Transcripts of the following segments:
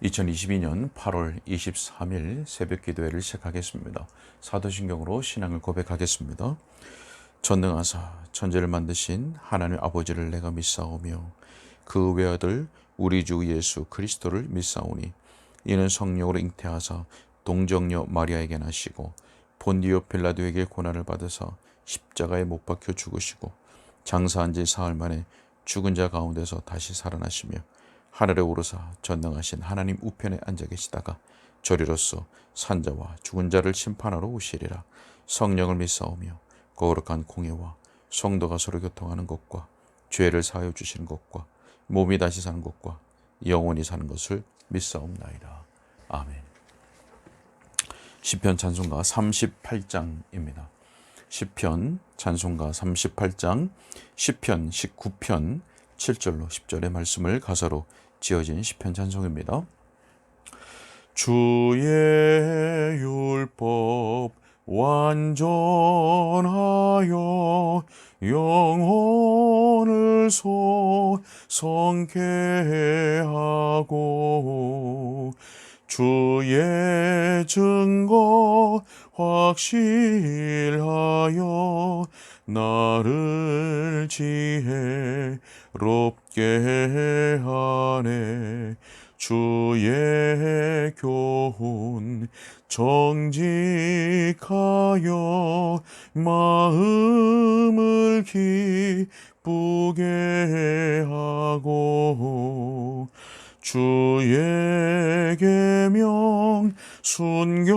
2022년 8월 23일 새벽 기도회를 시작하겠습니다. 사도신경으로 신앙을 고백하겠습니다. 전능하사 천지를 만드신 하나님 아버지를 내가 믿사오며 그 외아들 우리 주 예수 그리스도를 믿사오니 이는 성령으로 잉태하사 동정녀 마리아에게 나시고 본디오 빌라도에게 고난을 받으사 십자가에 못 박혀 죽으시고 장사한 지 사흘 만에 죽은 자 가운데서 다시 살아나시며 하늘에 오르사 전능하신 하나님 우편에 앉아 계시다가 저리로서 산자와 죽은 자를 심판하러 오시리라. 성령을 믿사오며 거룩한 공예와 성도가 서로 교통하는 것과 죄를 사하여 주시는 것과 몸이 다시 사는 것과 영원히 사는 것을 믿사옵나이다. 아멘. 시편 찬송가 38장입니다. 시편 찬송가 38장 시편 19편 7절로 10절의 말씀을 가사로 지어진 시편 찬송입니다. 주의 율법 완전하여 영혼을 성케 하고 주의 증거 확실하여 나를 지혜롭게 하네. 주의 교훈 정직하여 마음을 기쁘게 하고 주의 계명 순결하여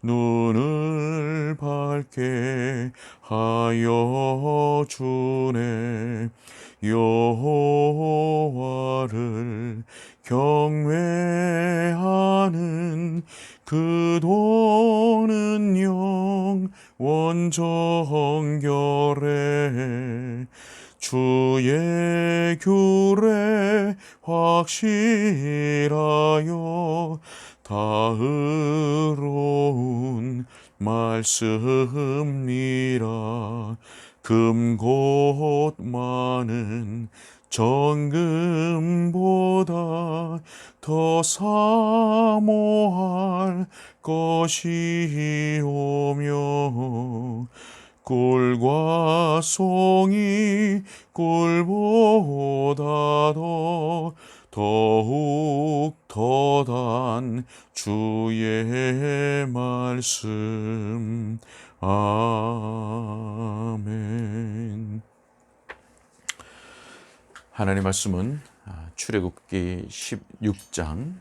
눈을 밝게 하여 주네. 여호와를 경외하는 그 도는 영원 정결해. 주의 규례 확실하여 다의로운 말씀이라. 금곧 많은 정금보다 더 사모할 것이 오며 꿀과 송이 꿀보다도 더욱 더단 주의 말씀. 아멘. 하나님 말씀은 출애굽기 16장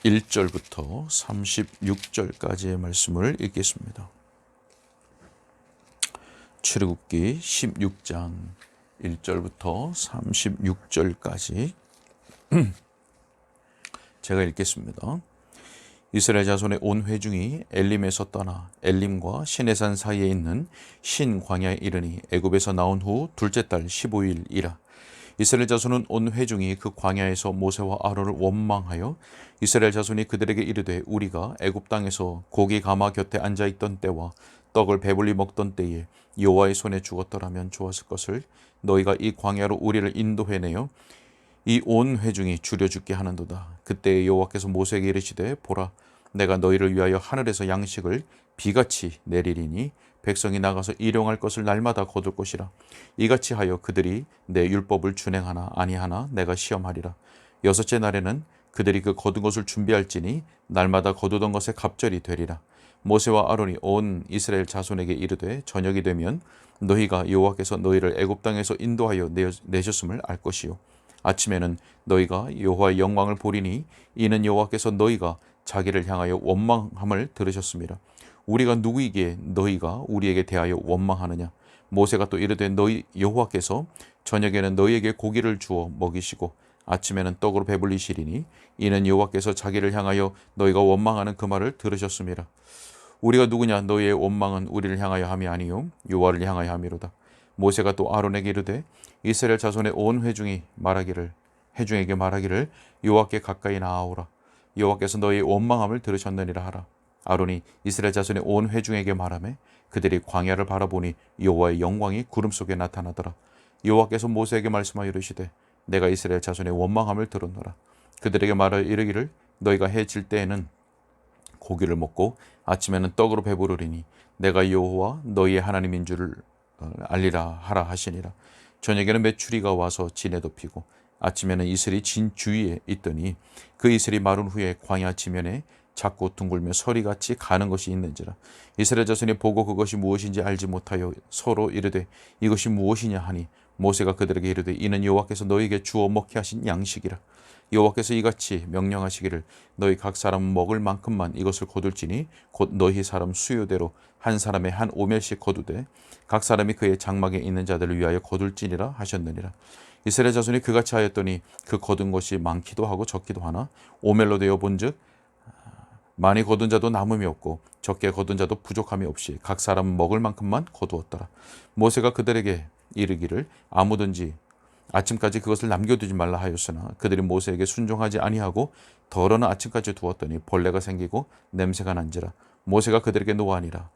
1절부터 36절까지의 말씀을 읽겠습니다. 출애굽기 16장 1절부터 36절까지 제가 읽겠습니다. 이스라엘 자손의 온 회중이 엘림에서 떠나 엘림과 시내산 사이에 있는 신 광야에 이르니 애굽에서 나온 후 둘째 달 15일이라. 이스라엘 자손은 온 회중이 그 광야에서 모세와 아론을 원망하여 이스라엘 자손이 그들에게 이르되 우리가 애굽 땅에서 고기 가마 곁에 앉아 있던 때와 떡을 배불리 먹던 때에 여호와의 손에 죽었더라면 좋았을 것을 너희가 이 광야로 우리를 인도해내어 이 온 회중이 죽여 죽게 하는도다. 그때 여호와께서 모세에게 이르시되 보라, 내가 너희를 위하여 하늘에서 양식을 비같이 내리리니 백성이 나가서 일용할 것을 날마다 거둘 것이라. 이같이 하여 그들이 내 율법을 준행하나 아니하나 내가 시험하리라. 여섯째 날에는 그들이 그 거둔 것을 준비할지니 날마다 거두던 것에 갑절이 되리라. 모세와 아론이 온 이스라엘 자손에게 이르되 저녁이 되면 너희가 여호와께서 너희를 애굽 땅에서 인도하여 내셨음을 알 것이요 아침에는 너희가 여호와의 영광을 보리니 이는 여호와께서 너희가 자기를 향하여 원망함을 들으셨습니다. 우리가 누구이기에 너희가 우리에게 대하여 원망하느냐. 모세가 또 이르되 너희 여호와께서 저녁에는 너희에게 고기를 주어 먹이시고 아침에는 떡으로 배불리시리니 이는 여호와께서 자기를 향하여 너희가 원망하는 그 말을 들으셨습니다. 우리가 누구냐. 너희의 원망은 우리를 향하여 함이 아니요 여호와를 향하여 함이로다. 모세가 또 아론에게 이르되 이스라엘 자손의 온 회중에게 말하기를 여호와께 가까이 나아오라. 여호와께서 너희의 원망함을 들으셨느니라 하라. 아론이 이스라엘 자손의 온 회중에게 말하매 그들이 광야를 바라보니 여호와의 영광이 구름 속에 나타나더라. 여호와께서 모세에게 말씀하여 이르시되 내가 이스라엘 자손의 원망함을 들었노라. 그들에게 말하여 이르기를 너희가 해 질 때에는 고기를 먹고 아침에는 떡으로 배부르리니 내가 여호와 너희의 하나님인 줄을 알리라 하라 하시니라. 저녁에는 메추리가 와서 진에 덮이고 아침에는 이슬이 진 주위에 있더니 그 이슬이 마른 후에 광야 지면에 작고 둥글며 서리같이 가는 것이 있는지라. 이스라엘 자손이 보고 그것이 무엇인지 알지 못하여 서로 이르되 이것이 무엇이냐 하니 모세가 그들에게 이르되 이는 여호와께서 너희에게 주어 먹게 하신 양식이라. 여호와께서 이같이 명령하시기를 너희 각 사람 먹을 만큼만 이것을 거둘지니 곧 너희 사람 수요대로 한 사람의 한 오멜씩 거두되 각 사람이 그의 장막에 있는 자들을 위하여 거둘지니라 하셨느니라. 이스라엘 자손이 그같이 하였더니 그 거둔 것이 많기도 하고 적기도 하나 오멜로 되어 본즉 많이 거둔 자도 남음이 없고 적게 거둔 자도 부족함이 없이 각 사람 먹을 만큼만 거두었더라. 모세가 그들에게 이르기를 아무든지 아침까지 그것을 남겨두지 말라 하였으나 그들이 모세에게 순종하지 아니하고 덜어는 아침까지 두었더니 벌레가 생기고 냄새가 난지라. 모세가 그들에게 노하니라.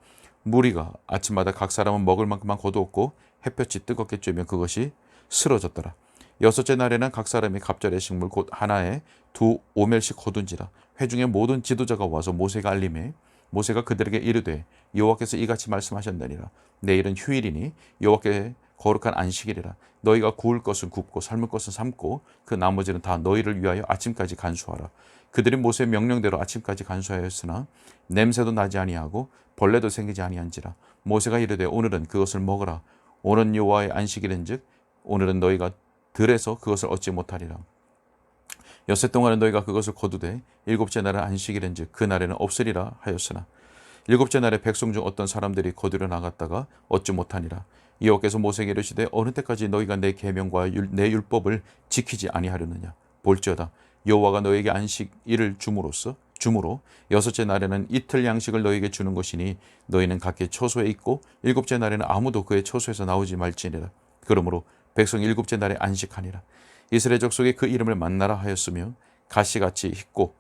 무리가 아침마다 각 사람은 먹을 만큼만 거두었고 햇볕이 뜨겁게 쬐면 그것이 쓰러졌더라. 여섯째 날에는 각 사람이 갑절의 식물 곧 하나에 2오멜씩 거둔지라. 회중의 모든 지도자가 와서 모세가 알림해 모세가 그들에게 이르되 여호와께서 이같이 말씀하셨느니라. 내일은 휴일이니 여호와께 거룩한 안식일이라. 너희가 구울 것은 굽고 삶을 것은 삶고 그 나머지는 다 너희를 위하여 아침까지 간수하라. 그들이 모세의 명령대로 아침까지 간수하였으나 냄새도 나지 아니하고 벌레도 생기지 아니한지라. 모세가 이르되 오늘은 그것을 먹으라. 오는 여호와의 안식일인즉 오늘은 너희가 들에서 그것을 얻지 못하리라. 엿새 동안은 너희가 그것을 거두되 일곱째 날은 안식일인즉 그 날에는 없으리라 하였으나 일곱째 날에 백성 중 어떤 사람들이 거두려 나갔다가 얻지 못하니라. 여호와께서 모세에게 이르시되 어느 때까지 너희가 내 계명과 내 율법을 지키지 아니하려느냐. 볼지어다 여호와가 너희에게 안식일을 주므로 여섯째 날에는 이틀 양식을 너희에게 주는 것이니 너희는 각기 처소에 있고 일곱째 날에는 아무도 그의 처소에서 나오지 말지니라. 그러므로 백성이 일곱째 날에 안식하니라. 이스라엘 족속이 그 이름을 만나라 하였으며 가시같이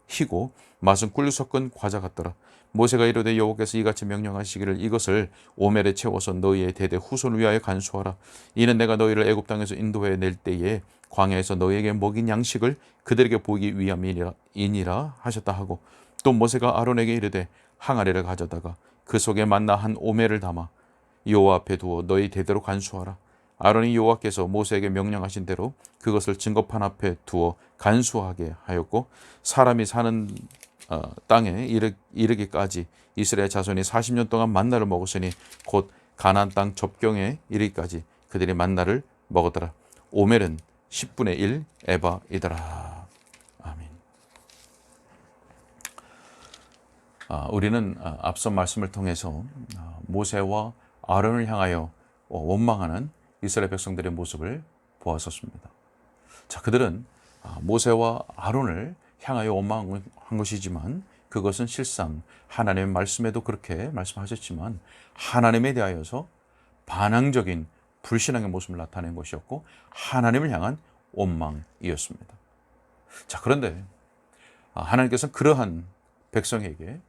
희고 맛은 꿀 섞은 과자 같더라. 모세가 이르되 여호와께서 이같이 명령하시기를 이것을 오멜에 채워서 너희의 대대 후손을 위하여 간수하라. 이는 내가 너희를 애굽 땅에서 인도해 낼 때에 광야에서 너희에게 먹인 양식을 그들에게 보이기 위함이니라 하셨다 하고 또 모세가 아론에게 이르되 항아리를 가져다가 그 속에 만나 한 오멜을 담아 여호와 앞에 두어 너희 대대로 간수하라. 아론이 여호와께서 모세에게 명령하신 대로 그것을 증거판 앞에 두어 간수하게 하였고 사람이 사는 땅에 이르기까지 이스라엘 자손이 40년 동안 만나를 먹었으니 곧 가나안 땅 접경에 이르기까지 그들이 만나를 먹었더라. 오멜은 10분의 1 에바이더라. 아멘. 우리는 앞선 말씀을 통해서 모세와 아론을 향하여 원망하는 이스라엘 백성들의 모습을 보았었습니다. 자, 그들은 모세와 아론을 향하여 원망한 것이지만 그것은 실상 하나님의 말씀에도 그렇게 말씀하셨지만 하나님에 대하여서 반항적인 불신앙의 모습을 나타낸 것이었고 하나님을 향한 원망이었습니다. 자, 그런데 하나님께서는 그러한 백성에게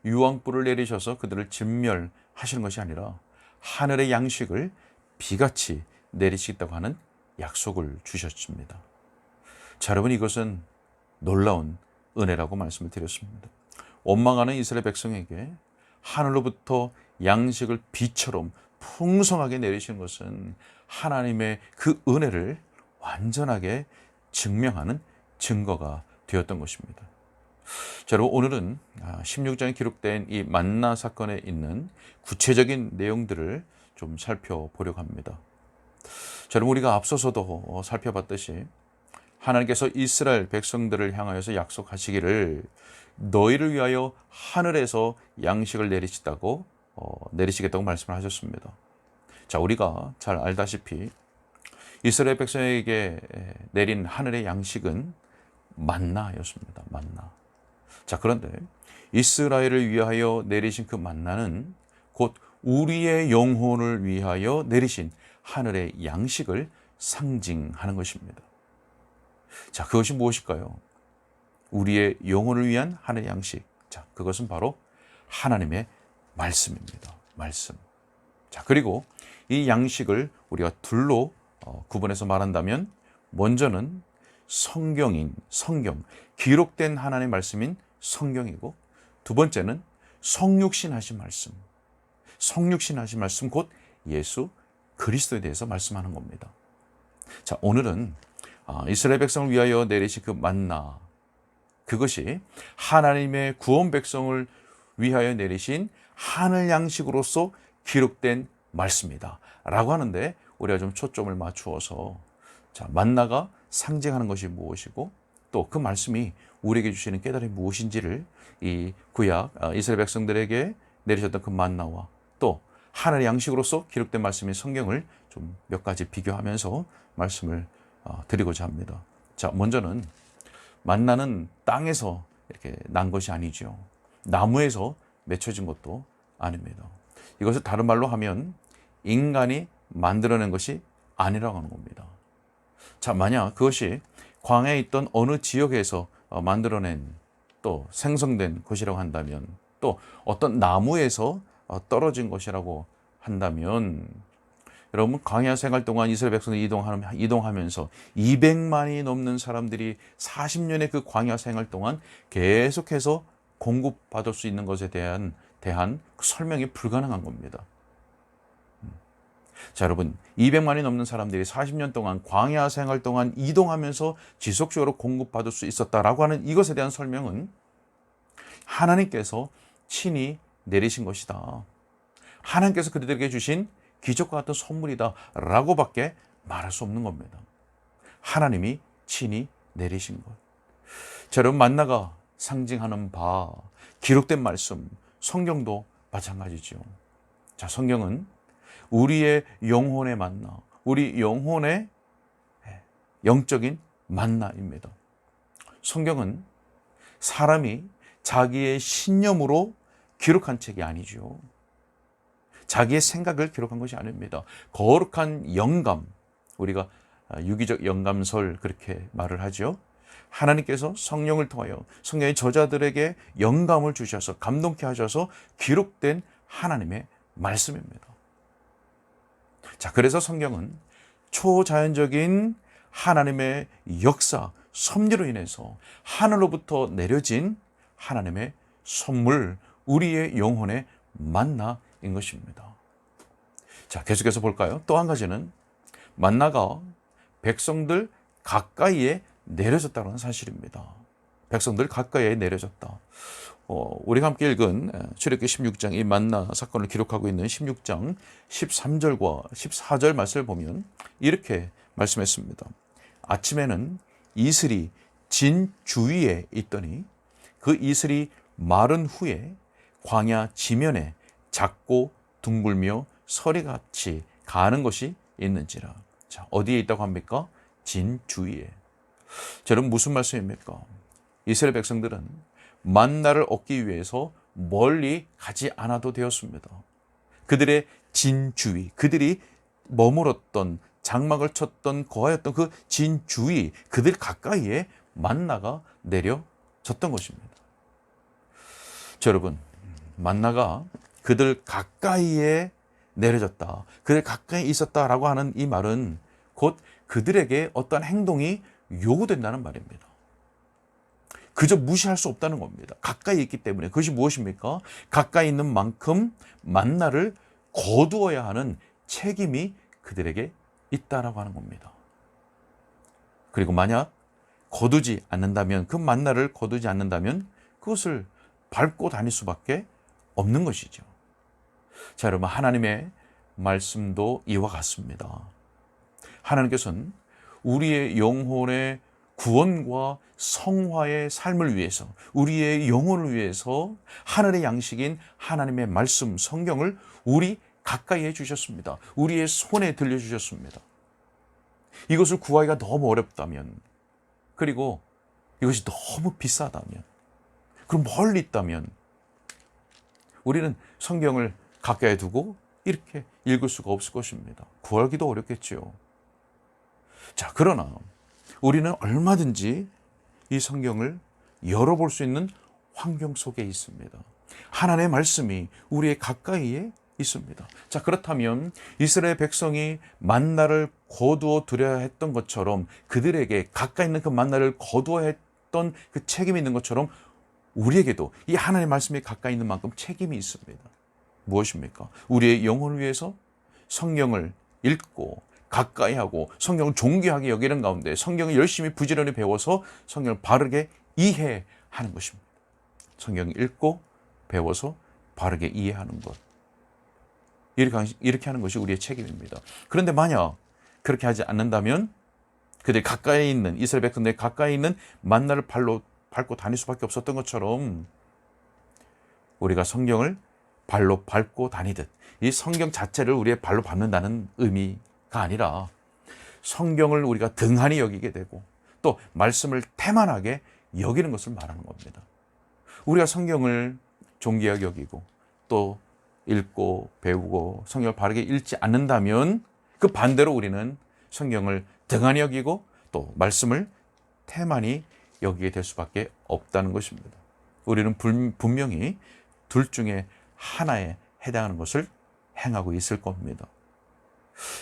유황불을 내리셔서 그들을 진멸하시는 것이 아니라 하늘의 양식을 비같이 내리시겠다고 하는 약속을 주셨습니다. 자, 여러분 이것은 놀라운 은혜라고 말씀을 드렸습니다. 원망하는 이스라엘 백성에게 하늘로부터 양식을 비처럼 풍성하게 내리시는 것은 하나님의 그 은혜를 완전하게 증명하는 증거가 되었던 것입니다. 자, 여러분 오늘은 16장에 기록된 이 만나 사건에 있는 구체적인 내용들을 좀 살펴보려고 합니다. 자, 여러분 우리가 앞서서도 살펴봤듯이 하나님께서 이스라엘 백성들을 향하여서 약속하시기를 너희를 위하여 하늘에서 양식을 내리시겠다고 말씀을 하셨습니다. 자, 우리가 잘 알다시피 이스라엘 백성에게 내린 하늘의 양식은 만나였습니다. 만나. 자, 그런데 이스라엘을 위하여 내리신 그 만나는 곧 우리의 영혼을 위하여 내리신 하늘의 양식을 상징하는 것입니다. 자, 그것이 무엇일까요? 우리의 영혼을 위한 하늘의 양식. 자, 그것은 바로 하나님의 말씀입니다. 말씀. 자, 그리고 이 양식을 우리가 둘로 구분해서 말한다면 먼저는 성경, 기록된 하나님의 말씀인 성경이고, 두 번째는 성육신 하신 말씀, 곧 예수 그리스도에 대해서 말씀하는 겁니다. 자, 오늘은 이스라엘 백성을 위하여 내리신 그 만나, 그것이 하나님의 구원 백성을 위하여 내리신 하늘 양식으로서 기록된 말씀이다 라고 하는데, 우리가 좀 초점을 맞추어서, 자, 만나가 상징하는 것이 무엇이고 또 그 말씀이 우리에게 주시는 깨달음이 무엇인지를 이 구약 이스라엘 백성들에게 내리셨던 그 만나와 또 하늘의 양식으로서 기록된 말씀인 성경을 좀 몇 가지 비교하면서 말씀을 드리고자 합니다. 자, 먼저는 만나는 땅에서 이렇게 난 것이 아니죠. 나무에서 맺혀진 것도 아닙니다. 이것을 다른 말로 하면 인간이 만들어낸 것이 아니라고 하는 겁니다. 자, 만약 그것이 광야에 있던 어느 지역에서 만들어낸 또 생성된 것이라고 한다면, 또 어떤 나무에서 떨어진 것이라고 한다면, 여러분, 광야 생활 동안 이스라엘 백성들이 이동하면서 200만이 넘는 사람들이 40년의 그 광야 생활 동안 계속해서 공급받을 수 있는 것에 대한 그 설명이 불가능한 겁니다. 자, 여러분, 200만이 넘는 사람들이 40년 동안 광야 생활 동안 이동하면서 지속적으로 공급받을 수 있었다라고 하는 이것에 대한 설명은 하나님께서 친히 내리신 것이다, 하나님께서 그들에게 주신 기적과 같은 선물이다 라고밖에 말할 수 없는 겁니다. 하나님이 친히 내리신 것. 자, 여러분, 만나가 상징하는 바, 기록된 말씀, 성경도 마찬가지죠. 자, 성경은 우리의 영혼의 만나, 우리 영혼의 영적인 만나입니다. 성경은 사람이 자기의 신념으로 기록한 책이 아니죠. 자기의 생각을 기록한 것이 아닙니다. 거룩한 영감, 우리가 유기적 영감설 그렇게 말을 하죠. 하나님께서 성령을 통하여 성령의 저자들에게 영감을 주셔서 감동케 하셔서 기록된 하나님의 말씀입니다. 자, 그래서 성경은 초자연적인 하나님의 역사, 섭리로 인해서 하늘로부터 내려진 하나님의 선물, 우리의 영혼의 만나인 것입니다. 자, 계속해서 볼까요? 또 한 가지는 만나가 백성들 가까이에 내려졌다는 사실입니다. 백성들 가까이에 내려졌다. 우리가 함께 읽은 출애굽기 16장, 이 만나 사건을 기록하고 있는 16장 13절과 14절 말씀을 보면 이렇게 말씀했습니다. 아침에는 이슬이 진 주위에 있더니 그 이슬이 마른 후에 광야 지면에 작고 둥글며 서리같이 가는 것이 있는지라. 자, 어디에 있다고 합니까? 진 주위에. 자, 여러분, 무슨 말씀입니까? 이스라엘 백성들은 만나를 얻기 위해서 멀리 가지 않아도 되었습니다. 그들의 진 주위, 그들이 머물었던, 장막을 쳤던, 거하였던 그 진 주위, 그들 가까이에 만나가 내려졌던 것입니다. 자, 여러분, 만나가 그들 가까이에 내려졌다, 그들 가까이 있었다라고 하는 이 말은 곧 그들에게 어떠한 행동이 요구된다는 말입니다. 그저 무시할 수 없다는 겁니다. 가까이 있기 때문에. 그것이 무엇입니까? 가까이 있는 만큼 만나를 거두어야 하는 책임이 그들에게 있다라고 하는 겁니다. 그리고 만약 거두지 않는다면, 그 만나를 거두지 않는다면 그것을 밟고 다닐 수밖에 없는 것이죠. 자, 여러분, 하나님의 말씀도 이와 같습니다. 하나님께서는 우리의 영혼의 구원과 성화의 삶을 위해서, 우리의 영혼을 위해서 하늘의 양식인 하나님의 말씀, 성경을 우리 가까이 해주셨습니다. 우리의 손에 들려주셨습니다. 이것을 구하기가 너무 어렵다면, 그리고 이것이 너무 비싸다면, 그럼 멀리 있다면 우리는 성경을 가까이 두고 이렇게 읽을 수가 없을 것입니다. 구하기도 어렵겠지요. 자, 그러나 우리는 얼마든지 이 성경을 열어볼 수 있는 환경 속에 있습니다. 하나님의 말씀이 우리의 가까이에 있습니다. 자, 그렇다면 이스라엘 백성이 만나를 거두어 드려야 했던 것처럼, 그들에게 가까이 있는 그 만나를 거두어 했던 그 책임이 있는 것처럼, 우리에게도 이 하나님의 말씀에 가까이 있는 만큼 책임이 있습니다. 무엇입니까? 우리의 영혼을 위해서 성경을 읽고 가까이 하고 성경을 존귀하게 여기는 가운데 성경을 열심히 부지런히 배워서 성경을 바르게 이해하는 것입니다. 성경을 읽고 배워서 바르게 이해하는 것. 이렇게 하는 것이 우리의 책임입니다. 그런데 만약 그렇게 하지 않는다면 그들 가까이 있는, 이스라엘 백성들 가까이 있는 만나를 발로 밟고 다닐 수밖에 없었던 것처럼, 우리가 성경을 발로 밟고 다니듯, 이 성경 자체를 우리의 발로 밟는다는 의미가 아니라 성경을 우리가 등한히 여기게 되고 또 말씀을 태만하게 여기는 것을 말하는 겁니다. 우리가 성경을 존귀하게 여기고 또 읽고 배우고 성경을 바르게 읽지 않는다면, 그 반대로 우리는 성경을 등한히 여기고 또 말씀을 태만히 여기게 될 수밖에 없다는 것입니다. 우리는 분명히 둘 중에 하나에 해당하는 것을 행하고 있을 겁니다.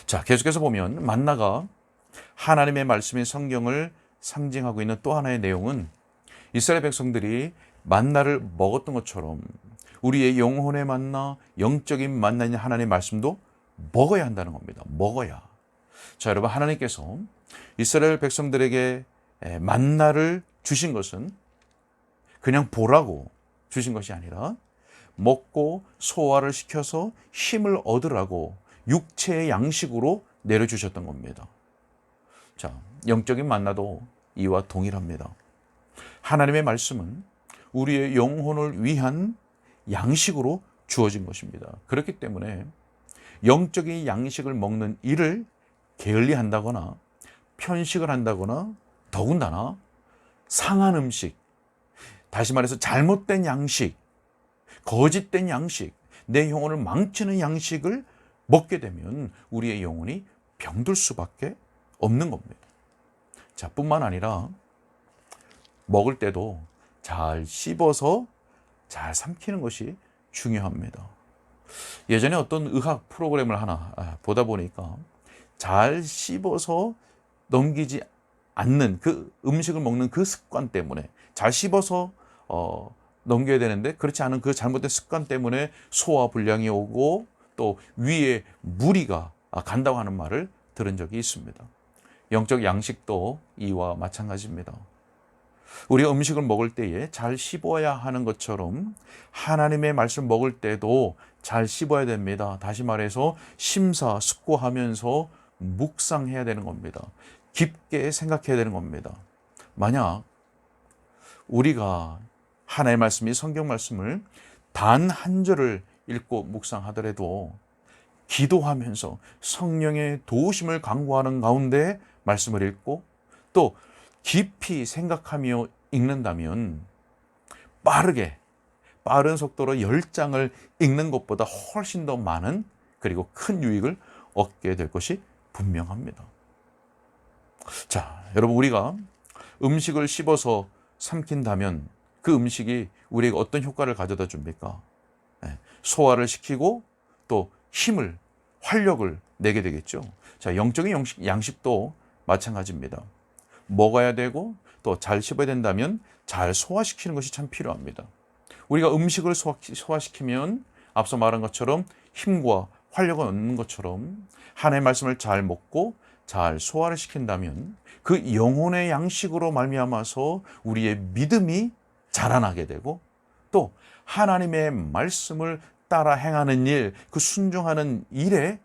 자, 계속해서 보면 만나가 하나님의 말씀인 성경을 상징하고 있는 또 하나의 내용은, 이스라엘 백성들이 만나를 먹었던 것처럼 우리의 영혼의 만나, 영적인 만나인 하나님의 말씀도 먹어야 한다는 겁니다. 먹어야. 자, 여러분, 하나님께서 이스라엘 백성들에게 만나를 주신 것은 그냥 보라고 주신 것이 아니라 먹고 소화를 시켜서 힘을 얻으라고 육체의 양식으로 내려주셨던 겁니다. 자, 영적인 만나도 이와 동일합니다. 하나님의 말씀은 우리의 영혼을 위한 양식으로 주어진 것입니다. 그렇기 때문에 영적인 양식을 먹는 일을 게을리한다거나 편식을 한다거나, 더군다나 상한 음식, 다시 말해서 잘못된 양식, 거짓된 양식, 내 영혼을 망치는 양식을 먹게 되면 우리의 영혼이 병들 수밖에 없는 겁니다. 자, 뿐만 아니라 먹을 때도 잘 씹어서 잘 삼키는 것이 중요합니다. 예전에 어떤 의학 프로그램을 하나 보다 보니까 잘 씹어서 넘기지 않는 그 음식을 먹는 그 습관 때문에, 잘 씹어서 넘겨야 되는데 그렇지 않은 그 잘못된 습관 때문에 소화불량이 오고 또 위에 무리가 간다고 하는 말을 들은 적이 있습니다. 영적 양식도 이와 마찬가지입니다. 우리가 음식을 먹을 때에 잘 씹어야 하는 것처럼 하나님의 말씀 먹을 때도 잘 씹어야 됩니다. 다시 말해서 심사숙고하면서 묵상해야 되는 겁니다. 깊게 생각해야 되는 겁니다. 만약 우리가 하나님의 말씀이 성경 말씀을 단 한 절을 읽고 묵상하더라도 기도하면서 성령의 도우심을 간구하는 가운데 말씀을 읽고 또 깊이 생각하며 읽는다면 빠른 속도로 10장을 읽는 것보다 훨씬 더 많은, 그리고 큰 유익을 얻게 될 것이 분명합니다. 자, 여러분, 우리가 음식을 씹어서 삼킨다면 그 음식이 우리에게 어떤 효과를 가져다 줍니까? 소화를 시키고 또 힘을, 활력을 내게 되겠죠. 자, 영적인 양식도 마찬가지입니다. 먹어야 되고 또 잘 씹어야 된다면 잘 소화시키는 것이 참 필요합니다. 우리가 음식을 소화시키면 앞서 말한 것처럼 힘과 활력을 얻는 것처럼 하나님의 말씀을 잘 먹고 잘 소화를 시킨다면 그 영혼의 양식으로 말미암아서 우리의 믿음이 자라나게 되고 또 하나님의 말씀을 따라 행하는 일, 그 순종하는 일에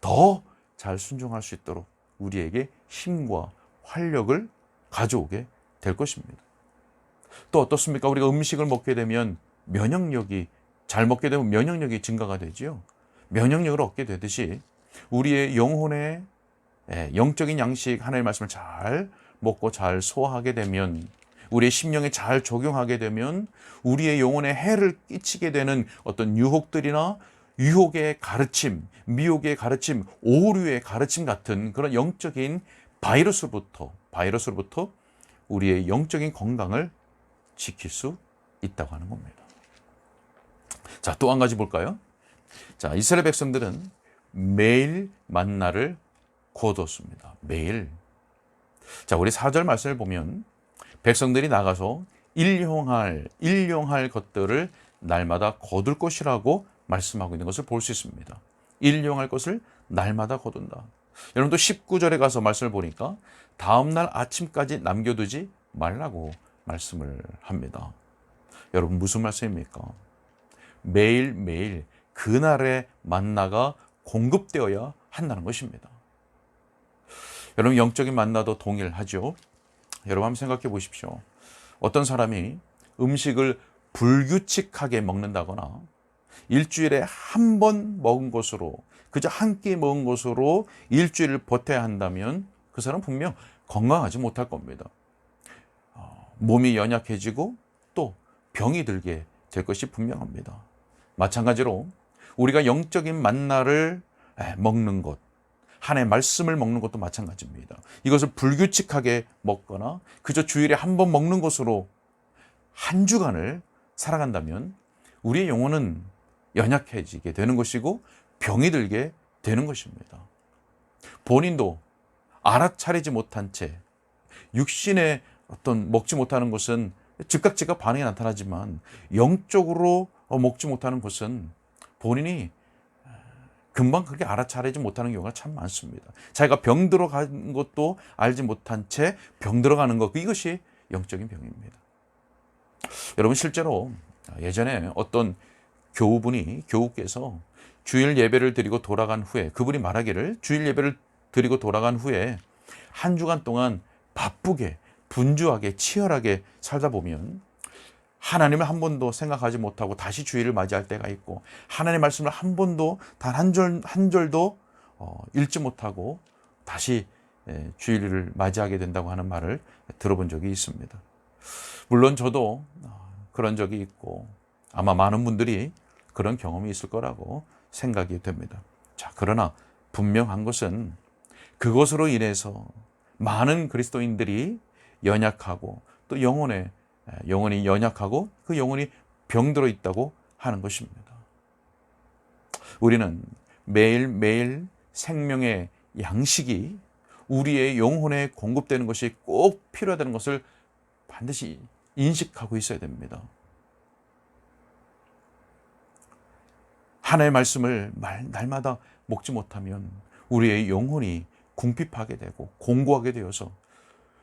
더 잘 순종할 수 있도록 우리에게 힘과 활력을 가져오게 될 것입니다. 또 어떻습니까? 우리가 음식을 먹게 되면 잘 먹게 되면 면역력이 증가가 되지요. 면역력을 얻게 되듯이 우리의 영혼의 영적인 양식, 하나님의 말씀을 잘 먹고 잘 소화하게 되면, 우리의 심령에 잘 적용하게 되면 우리의 영혼에 해를 끼치게 되는 어떤 유혹들이나 유혹의 가르침, 미혹의 가르침, 오류의 가르침 같은 그런 영적인 바이러스로부터 우리의 영적인 건강을 지킬 수 있다고 하는 겁니다. 자, 또 한 가지 볼까요? 자, 이스라엘 백성들은 매일 만나를 거뒀습니다. 매일. 자, 우리 4절 말씀을 보면 백성들이 나가서 일용할 것들을 날마다 거둘 것이라고 말씀하고 있는 것을 볼 수 있습니다. 일용할 것을 날마다 거둔다. 여러분도 19절에 가서 말씀을 보니까 다음날 아침까지 남겨두지 말라고 말씀을 합니다. 여러분 무슨 말씀입니까? 매일매일 그날의 만나가 공급되어야 한다는 것입니다. 여러분 영적인 만나도 동일하죠. 여러분 한번 생각해 보십시오. 어떤 사람이 음식을 불규칙하게 먹는다거나 일주일에 한 번 먹은 것으로, 그저 한 끼 먹은 것으로 일주일을 버텨야 한다면 그 사람은 분명 건강하지 못할 겁니다. 몸이 연약해지고 또 병이 들게 될 것이 분명합니다. 마찬가지로 우리가 영적인 만나를 먹는 것, 하나님의 말씀을 먹는 것도 마찬가지입니다. 이것을 불규칙하게 먹거나 그저 주일에 한 번 먹는 것으로 한 주간을 살아간다면 우리의 영혼은 연약해지게 되는 것이고 병이 들게 되는 것입니다. 본인도 알아차리지 못한 채 육신의 어떤 먹지 못하는 것은 즉각 반응이 나타나지만 영적으로 먹지 못하는 것은 본인이 금방 그렇게 알아차리지 못하는 경우가 참 많습니다. 자기가 병 들어간 것도 알지 못한 채 병 들어가는 것, 이것이 영적인 병입니다. 여러분 실제로 예전에 어떤 교우께서 주일 예배를 드리고 돌아간 후에, 그분이 말하기를 주일 예배를 드리고 돌아간 후에 한 주간 동안 바쁘게 분주하게 치열하게 살다 보면 하나님을 한 번도 생각하지 못하고 다시 주일을 맞이할 때가 있고, 하나님의 말씀을 한 번도 단 한 절도 읽지 못하고 다시 주일을 맞이하게 된다고 하는 말을 들어본 적이 있습니다. 물론 저도 그런 적이 있고 아마 많은 분들이 그런 경험이 있을 거라고 생각이 됩니다. 자, 그러나 분명한 것은 그것으로 인해서 많은 그리스도인들이 연약하고 또 영혼이 연약하고 그 영혼이 병들어 있다고 하는 것입니다. 우리는 매일매일 생명의 양식이 우리의 영혼에 공급되는 것이 꼭 필요하다는 것을 반드시 인식하고 있어야 됩니다. 하나님의 말씀을 날마다 먹지 못하면 우리의 영혼이 궁핍하게 되고 공고하게 되어서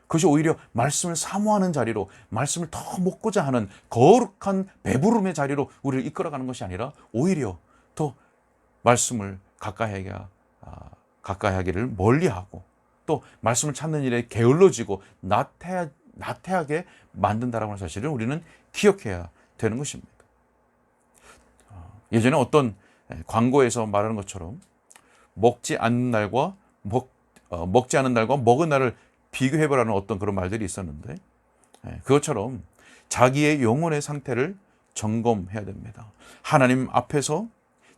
그것이 오히려 말씀을 사모하는 자리로, 말씀을 더 먹고자 하는 거룩한 배부름의 자리로 우리를 이끌어가는 것이 아니라 오히려 더 말씀을 가까이 하기를 멀리하고 또 말씀을 찾는 일에 게을러지고 나태하게 만든다라는 사실을 우리는 기억해야 되는 것입니다. 예전에 어떤 광고에서 말하는 것처럼 먹지 않는 날과 먹은 날을 비교해보라는 어떤 그런 말들이 있었는데, 그것처럼 자기의 영혼의 상태를 점검해야 됩니다. 하나님 앞에서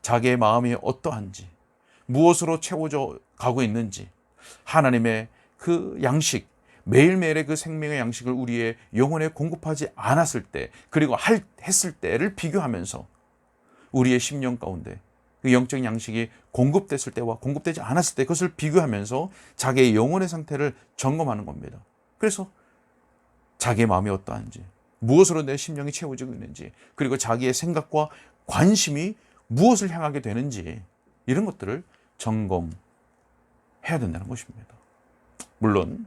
자기의 마음이 어떠한지, 무엇으로 채워져 가고 있는지, 하나님의 그 양식, 매일매일의 그 생명의 양식을 우리의 영혼에 공급하지 않았을 때, 그리고 했을 때를 비교하면서 우리의 심령 가운데 그 영적인 양식이 공급됐을 때와 공급되지 않았을 때 그것을 비교하면서 자기의 영혼의 상태를 점검하는 겁니다. 그래서 자기의 마음이 어떠한지, 무엇으로 내 심령이 채워지고 있는지, 그리고 자기의 생각과 관심이 무엇을 향하게 되는지, 이런 것들을 점검해야 된다는 것입니다. 물론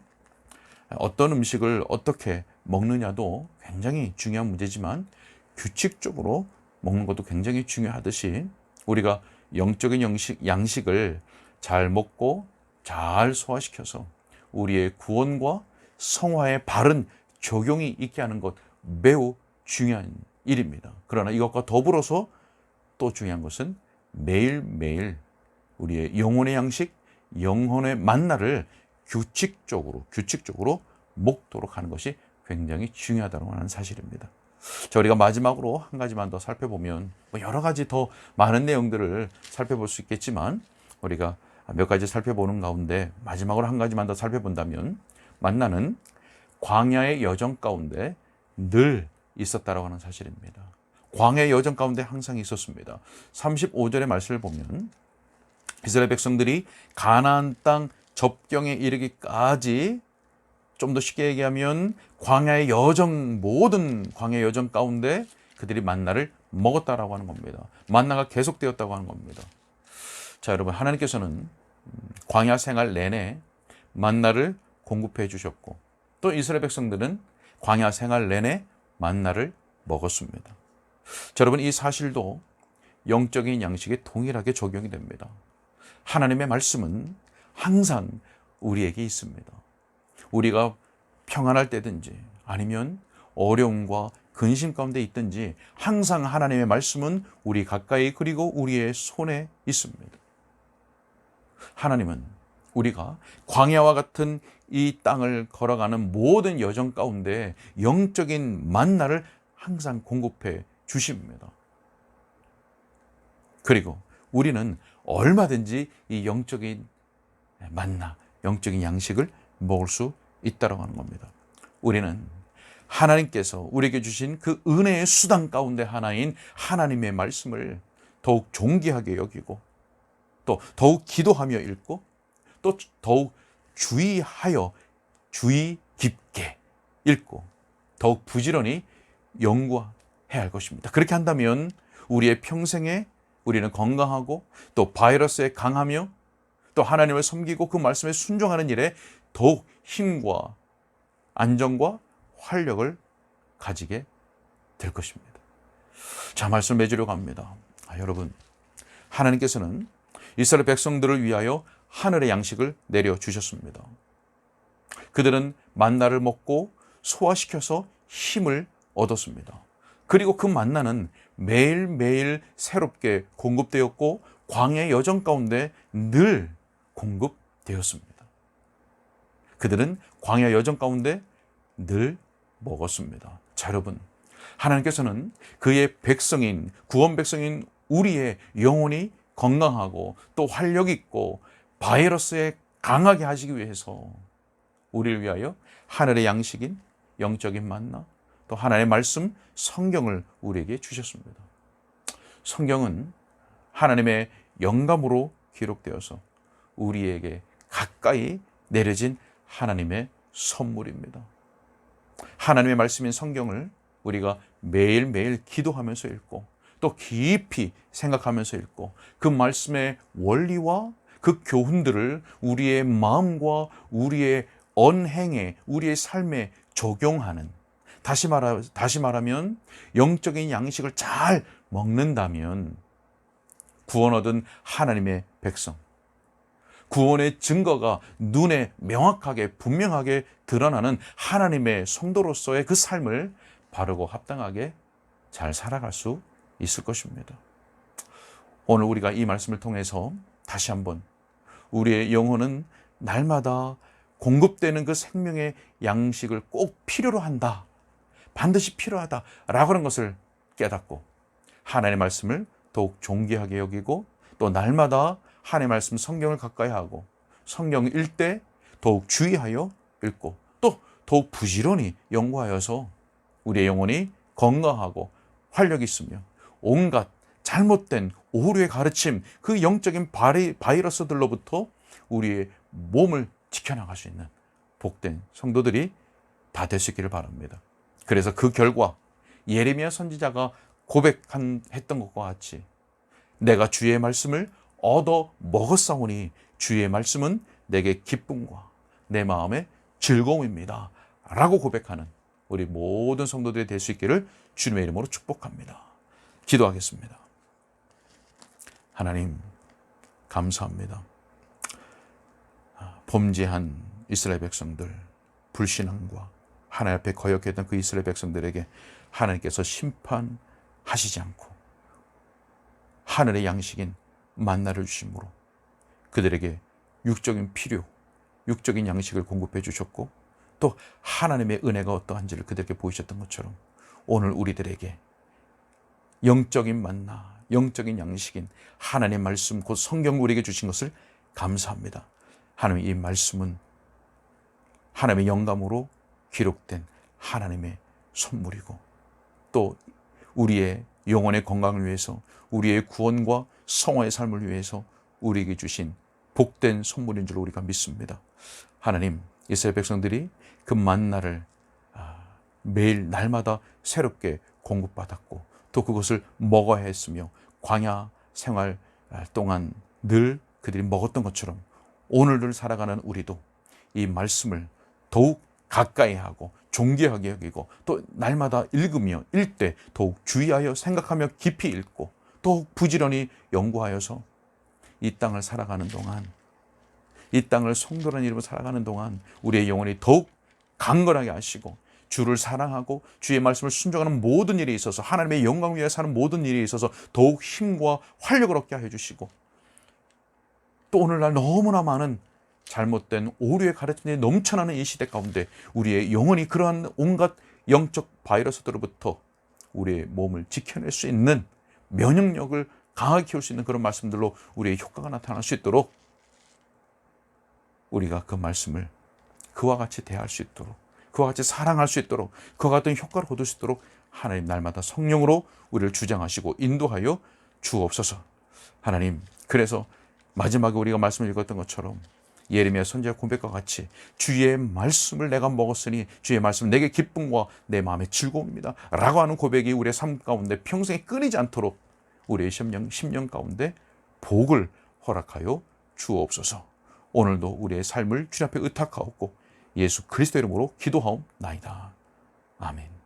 어떤 음식을 어떻게 먹느냐도 굉장히 중요한 문제지만 규칙적으로 먹는 것도 굉장히 중요하듯이 우리가 영적인 양식을 잘 먹고 잘 소화시켜서 우리의 구원과 성화에 바른 적용이 있게 하는 것, 매우 중요한 일입니다. 그러나 이것과 더불어서 또 중요한 것은 매일매일 우리의 영혼의 양식, 영혼의 만나를 규칙적으로 먹도록 하는 것이 굉장히 중요하다고 하는 사실입니다. 자, 우리가 마지막으로 한 가지만 더 살펴보면 여러 가지 더 많은 내용들을 살펴볼 수 있겠지만 우리가 몇 가지 살펴보는 가운데 마지막으로 한 가지만 더 살펴본다면, 만나는 광야의 여정 가운데 늘 있었다라고 하는 사실입니다. 광야의 여정 가운데 항상 있었습니다. 35절의 말씀을 보면 이스라엘 백성들이 가나안 땅 접경에 이르기까지, 좀 더 쉽게 얘기하면 광야의 여정, 모든 광야의 여정 가운데 그들이 만나를 먹었다라고 하는 겁니다. 만나가 계속되었다고 하는 겁니다. 자, 여러분, 하나님께서는 광야 생활 내내 만나를 공급해 주셨고, 또 이스라엘 백성들은 광야 생활 내내 만나를 먹었습니다. 자, 여러분, 이 사실도 영적인 양식에 동일하게 적용이 됩니다. 하나님의 말씀은 항상 우리에게 있습니다. 우리가 평안할 때든지 아니면 어려움과 근심 가운데 있든지 항상 하나님의 말씀은 우리 가까이, 그리고 우리의 손에 있습니다. 하나님은 우리가 광야와 같은 이 땅을 걸어가는 모든 여정 가운데 영적인 만나를 항상 공급해 주십니다. 그리고 우리는 얼마든지 이 영적인 만나, 영적인 양식을 먹을 수 있다고 하는 겁니다. 우리는 하나님께서 우리에게 주신 그 은혜의 수단 가운데 하나인 하나님의 말씀을 더욱 존귀하게 여기고, 또 더욱 기도하며 읽고, 또 더욱 주의하여 주의 깊게 읽고 더욱 부지런히 연구해야 할 것입니다. 그렇게 한다면 우리의 평생에 우리는 건강하고, 또 바이러스에 강하며, 또 하나님을 섬기고 그 말씀에 순종하는 일에 더욱 힘과 안정과 활력을 가지게 될 것입니다. 자, 말씀 맺으려고 합니다. 여러분, 하나님께서는 이스라엘 백성들을 위하여 하늘의 양식을 내려주셨습니다. 그들은 만나를 먹고 소화시켜서 힘을 얻었습니다. 그리고 그 만나는 매일매일 새롭게 공급되었고 광야의 여정 가운데 늘 공급되었습니다. 그들은 광야 여정 가운데 늘 먹었습니다. 자, 여러분, 하나님께서는 그의 백성인, 구원 백성인 우리의 영혼이 건강하고 또 활력 있고 바이러스에 강하게 하시기 위해서 우리를 위하여 하늘의 양식인 영적인 만나, 또 하나님의 말씀 성경을 우리에게 주셨습니다. 성경은 하나님의 영감으로 기록되어서 우리에게 가까이 내려진 하나님의 선물입니다. 하나님의 말씀인 성경을 우리가 매일매일 기도하면서 읽고, 또 깊이 생각하면서 읽고, 그 말씀의 원리와 그 교훈들을 우리의 마음과 우리의 언행에, 우리의 삶에 적용하는, 다시 말하면 영적인 양식을 잘 먹는다면 구원 얻은 하나님의 백성, 구원의 증거가 눈에 명확하게 분명하게 드러나는 하나님의 성도로서의 그 삶을 바르고 합당하게 잘 살아갈 수 있을 것입니다. 오늘 우리가 이 말씀을 통해서 다시 한번 우리의 영혼은 날마다 공급되는 그 생명의 양식을 꼭 필요로 한다, 반드시 필요하다라고 하는 것을 깨닫고 하나님의 말씀을 더욱 존귀하게 여기고, 또 날마다 하나님의 말씀 성경을 가까이 하고 성경을 읽을 때 더욱 주의하여 읽고, 또 더욱 부지런히 연구하여서 우리의 영혼이 건강하고 활력이 있으며 온갖 잘못된 오류의 가르침, 그 영적인 바이러스들로부터 우리의 몸을 지켜나갈 수 있는 복된 성도들이 다 될 수 있기를 바랍니다. 그래서 그 결과 예레미야 선지자가 고백했던 것과 같이 내가 주의 말씀을 얻어 먹었사오니 주의 말씀은 내게 기쁨과 내 마음의 즐거움입니다 라고 고백하는 우리 모든 성도들이 될 수 있기를 주님의 이름으로 축복합니다. 기도하겠습니다. 하나님, 감사합니다. 범죄한 이스라엘 백성들, 불신앙과 하나님 앞에 거역했던 그 이스라엘 백성들에게 하나님께서 심판하시지 않고 하늘의 양식인 만나를 주심으로 그들에게 육적인 필요, 육적인 양식을 공급해 주셨고, 또 하나님의 은혜가 어떠한지를 그들에게 보이셨던 것처럼 오늘 우리들에게 영적인 만나, 영적인 양식인 하나님의 말씀, 곧 성경 우리에게 주신 것을 감사합니다. 하나님, 이 말씀은 하나님의 영감으로 기록된 하나님의 선물이고, 또 우리의 영혼의 건강을 위해서, 우리의 구원과 성화의 삶을 위해서 우리에게 주신 복된 선물인 줄 우리가 믿습니다. 하나님, 이스라엘 백성들이 그 만나를 매일 날마다 새롭게 공급받았고 또 그것을 먹어야 했으며 광야 생활 동안 늘 그들이 먹었던 것처럼 오늘을 살아가는 우리도 이 말씀을 더욱 가까이 하고 존귀하게 여기고 또 날마다 읽으며 읽되 더욱 주의하여 생각하며 깊이 읽고 더욱 부지런히 연구하여서 이 땅을 살아가는 동안, 이 땅을 성도라는 이름으로 살아가는 동안 우리의 영혼이 더욱 강건하게 하시고 주를 사랑하고 주의 말씀을 순종하는 모든 일에 있어서 하나님의 영광 위에 사는 모든 일에 있어서 더욱 힘과 활력을 얻게 하여 주시고 또 오늘날 너무나 많은 잘못된 오류의 가르침이 넘쳐나는 이 시대 가운데 우리의 영혼이 그러한 온갖 영적 바이러스들로부터 우리의 몸을 지켜낼 수 있는 면역력을 강하게 키울 수 있는 그런 말씀들로 우리의 효과가 나타날 수 있도록 우리가 그 말씀을 그와 같이 대할 수 있도록, 그와 같이 사랑할 수 있도록, 그와 같은 효과를 거둘 수 있도록 하나님 날마다 성령으로 우리를 주장하시고 인도하여 주옵소서. 하나님, 그래서 마지막에 우리가 말씀을 읽었던 것처럼 예레미야 선지자 고백과 같이 주의 말씀을 내가 먹었으니 주의 말씀은 내게 기쁨과 내 마음의 즐거움입니다 라고 하는 고백이 우리의 삶 가운데 평생에 끊이지 않도록 우리의 심령 가운데 복을 허락하여 주옵소서. 오늘도 우리의 삶을 주님 앞에 의탁하옵고 예수 그리스도 이름으로 기도하옵나이다. 아멘.